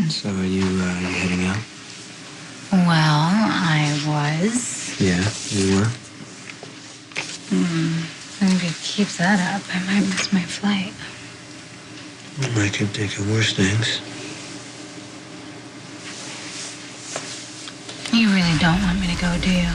So are you heading out? Well, I was. Yeah, you were? And if he keeps that up, I might miss my flight. I could think of worse things. You really don't want me to go, do you?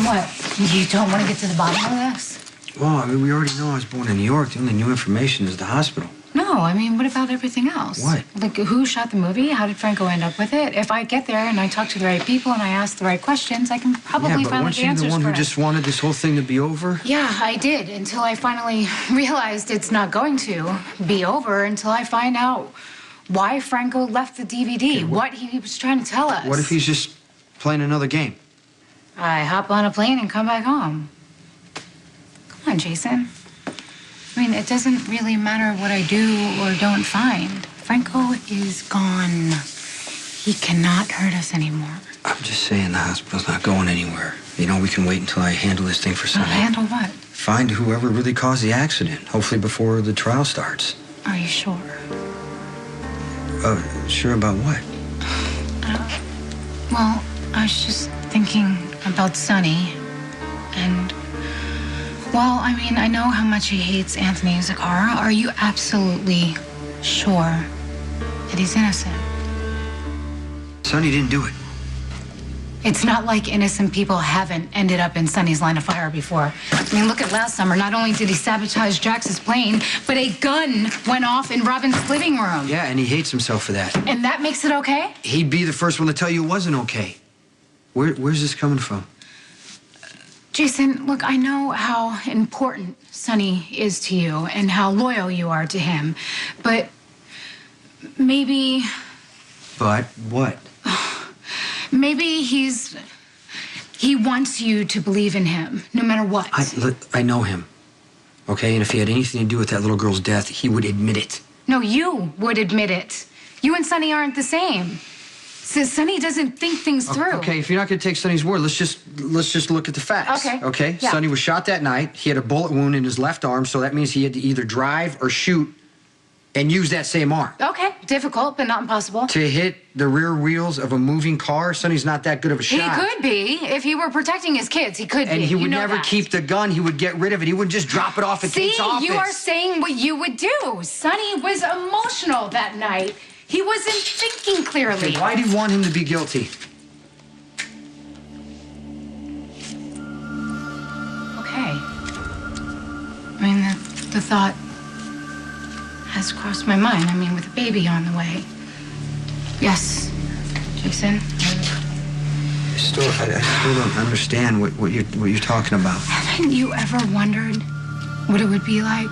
What? You don't want to get to the bottom of this? Well, I mean, we already know I was born in New York. The only new information is the hospital. No, I mean, what about everything else? What? Like, who shot the movie? How did Franco end up with it? If I get there and I talk to the right people and I ask the right questions, I can probably find the answers. Yeah, but weren't you the one who just wanted this whole thing to be over? Yeah, I did, until I finally realized it's not going to be over, until I find out why Franco left the DVD, what he was trying to tell us. What if he's just playing another game? I hop on a plane and come back home. Come on, Jason. I mean, it doesn't really matter what I do or don't find. Franco is gone. He cannot hurt us anymore. I'm just saying the hospital's not going anywhere. You know, we can wait until I handle this thing for Sunday. Handle what? Find whoever really caused the accident, hopefully before the trial starts. Are you sure? Sure about what? Well, I was just thinking about Sonny, and, well, I mean, I know how much he hates Anthony Zakara. Are you absolutely sure that he's innocent? Sonny didn't do it. It's not like innocent people haven't ended up in Sonny's line of fire before. I mean, look at last summer. Not only did he sabotage Jax's plane, but a gun went off in Robin's living room. Yeah, and he hates himself for that. And that makes it okay? He'd be the first one to tell you it wasn't okay. Where's this coming from? Jason, look, I know how important Sonny is to you and how loyal you are to him, but maybe... But what? Maybe he wants you to believe in him, no matter what. I know him, okay? And if he had anything to do with that little girl's death, he would admit it. No, you would admit it. You and Sonny aren't the same. So Sonny doesn't think things through. Okay, if you're not going to take Sonny's word, let's just look at the facts. Okay. Okay? Yeah. Sonny was shot that night. He had a bullet wound in his left arm, so that means he had to either drive or shoot and use that same arm. Okay, difficult, but not impossible. To hit the rear wheels of a moving car, Sonny's not that good of a shot. He could be. If he were protecting his kids, he could be. And he would You know never that. keep the gun. He would get rid of it. He wouldn't just drop it off at Kate's office. See, you are saying what you would do. Sonny was emotional that night. He wasn't thinking clearly. Okay, why do you want him to be guilty? Okay. I mean, the thought has crossed my mind. I mean, with a baby on the way. Yes, Jason. I still don't understand what you're talking about. Haven't you ever wondered what it would be like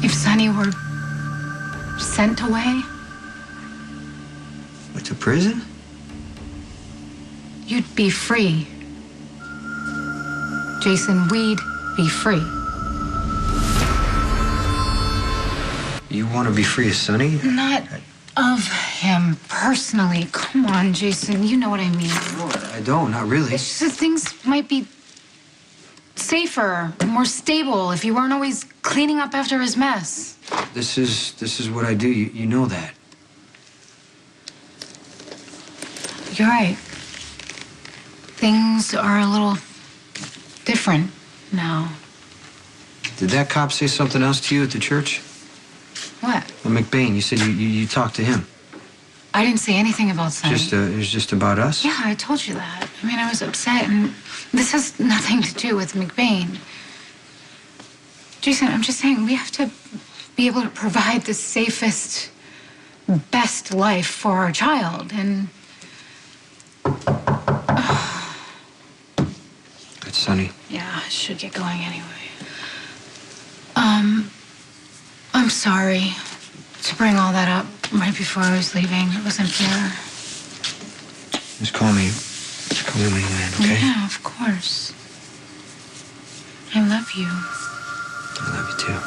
if Sonny were sent away? What, to prison? You'd be free. Jason, we'd be free. You want to be free as Sonny? Not of him personally. Come on, Jason. You know what I mean. No, I don't. Not really. It's just that things might be safer, more stable if you weren't always cleaning up after his mess. This is what I do. You know that. You're right. Things are a little different now. Did that cop say something else to you at the church? What? Well, McBain, you said you talked to him. I didn't say anything about Sonny. It was just about us? Yeah, I told you that. I mean, I was upset, and this has nothing to do with McBain. Jason, I'm just saying, we have to be able to provide the safest, best life for our child, and... That's Sonny. Yeah, I should get going anyway. I'm sorry to bring all that up right before I was leaving. It wasn't fair. Just call me when you land, okay? Yeah, of course. I love you. I love you too.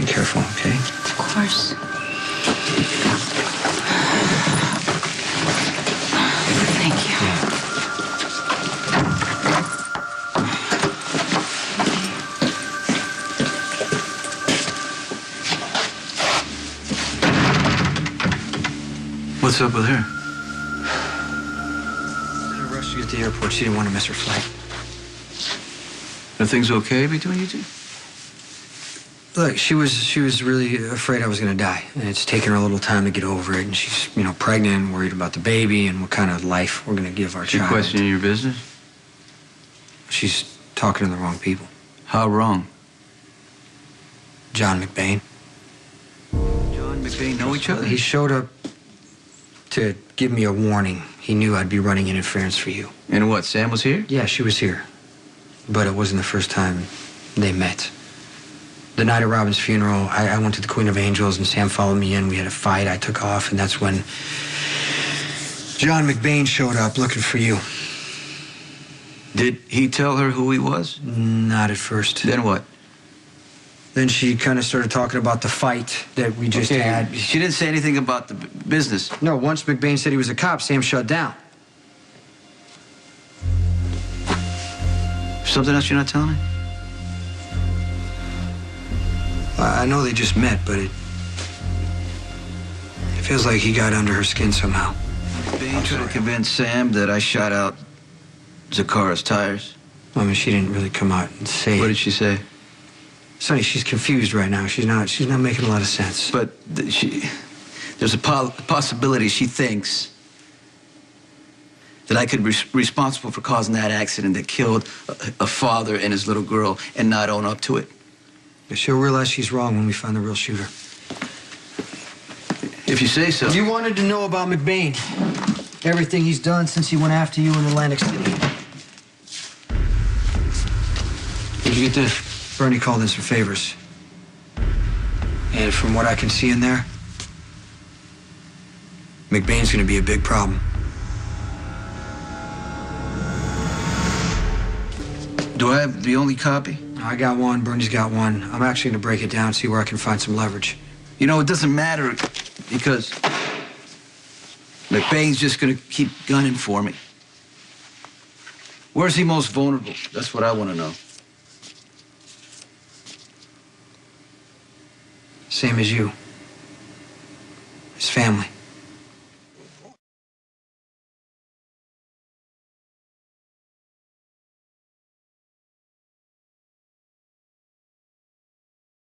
Be careful, okay? Of course. Thank you. Yeah. What's up with her? I rushed you at the airport. She didn't want to miss her flight. Are things okay between you two? Look, she was really afraid I was going to die, and it's taken her a little time to get over it. And she's, pregnant and worried about the baby and what kind of life we're going to give our She child. questioning your business? She's talking to the wrong people. How wrong? John McBain. John McBain know each other? He showed up to give me a warning. He knew I'd be running interference for you. And what, Sam was here? Yeah, she was here. But it wasn't the first time they met. The night of Robin's funeral, I went to the Queen of Angels, and Sam followed me in. We had a fight. I took off, and that's when John McBain showed up looking for you. Did he tell her who he was? Not at first. Then what? Then she kind of started talking about the fight that we just had. She didn't say anything about the business. No, once McBain said he was a cop, Sam shut down. Something else you're not telling me? I know they just met, but it feels like he got under her skin somehow. McBain tried to convince Sam that I shot out Zakara's tires. I mean, she didn't really come out and say What it. did she say? Sonny, she's confused right now. She's not making a lot of sense. But there's a possibility she thinks that I could be responsible for causing that accident that killed a father and his little girl and not own up to it. She'll realize she's wrong when we find the real shooter. If you say so. You wanted to know about McBain. Everything he's done since he went after you in Atlantic City. Where'd you get this? Bernie called in some favors. And from what I can see in there, McBain's gonna be a big problem. Do I have the only copy? I got one, Bernie's got one. I'm actually gonna break it down, see where I can find some leverage. You know, it doesn't matter because McBain's just gonna keep gunning for me. Where's he most vulnerable? That's what I want to know. Same as you. His family.